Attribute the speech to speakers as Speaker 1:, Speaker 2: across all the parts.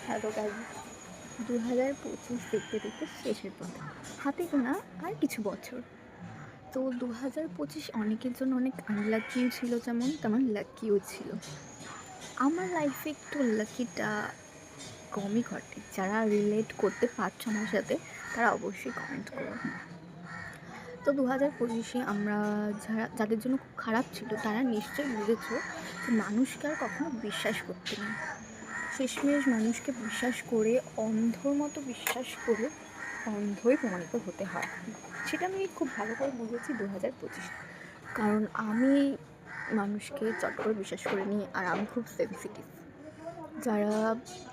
Speaker 1: Hello guys, 2025 দেখতে দেখতে শেষের পথে, হাতে গোনা আর কিছু বছর। তো 2025 অনেকের জন্য অনেক আনলাকিও ছিল, যেমন তেমন লাকিও ছিল। আমার লাইফে একটু লাকিটা কমই ঘটে। যারা রিলেট করতে পারছো আমার সাথে, তারা অবশ্যই কমেন্ট করো। তো 2025-এ আমরা যাদের জন্য খুব খারাপ ছিল, তারা নিশ্চয়ই বুঝেছো যে মানুষকে আর কখনো বিশ্বাস করতে নেই। শেষমেশ মানুষকে বিশ্বাস করে, অন্ধর মতো বিশ্বাস করে অন্ধই প্রমাণিত হতে হয়। সেটা আমি খুব ভালো করে বুঝেছি 2025। কারণ আমি মানুষকে চট করে বিশ্বাস করে নিই, আর আমি খুব সেনসিটিভ। যারা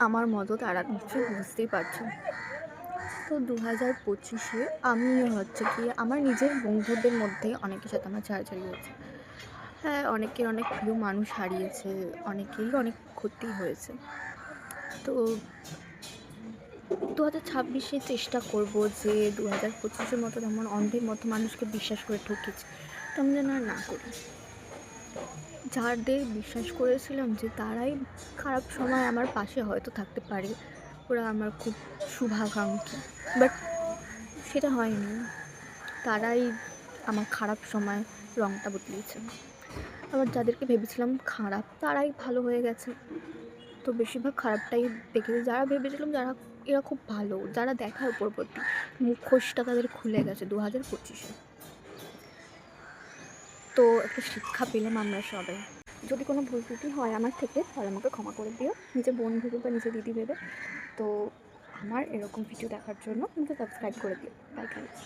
Speaker 1: আমার মতো তারা নিশ্চয়ই বুঝতেই পারছো। তো 2025-এ আমি হচ্ছে কি, আমার নিজের বন্ধুদের মধ্যে অনেকের সাথে আমার ছাড়াছাড়ি হয়েছে। হ্যাঁ, অনেকের অনেক প্রিয় মানুষ হারিয়েছে, অনেকেরই অনেক ক্ষতি হয়েছে। তো 2026-এ চেষ্টা করব যে 2025-এর মতো যেমন অন্ধের মতো মানুষকে বিশ্বাস করে ঠকেছি, তেমন যেন আর না করি। যাদের বিশ্বাস করেছিলাম যে তারাই খারাপ সময় আমার পাশে হয়তো থাকতে পারে, ওরা আমার খুব শুভাকাঙ্ক্ষী, বাট সেটা হয়নি। তারাই আমার খারাপ সময় রঙটা বদলিয়েছে। আবার যাদেরকে ভেবেছিলাম খারাপ, তারাই ভালো হয়ে গেছে। তো বেশিরভাগ খারাপটাই দেখেছি। যারা ভেবেছিলাম এরা খুব ভালো, যারা দেখায় উপরবর্তী, মুখোশটা তাদের খুলে গেছে 2025-এ। তো একটা শিক্ষা পেলাম আমরা সবাই। যদি কোনো ভুল ত্রুটি হয় আমার থেকে, তাহলে আমাকে ক্ষমা করে দিও, নিজের বোন ভেবে বা নিজের দিদি ভেবে। তো আমার এরকম ভিডিও দেখার জন্য কিন্তু সাবস্ক্রাইব করে দিও। Bye guys.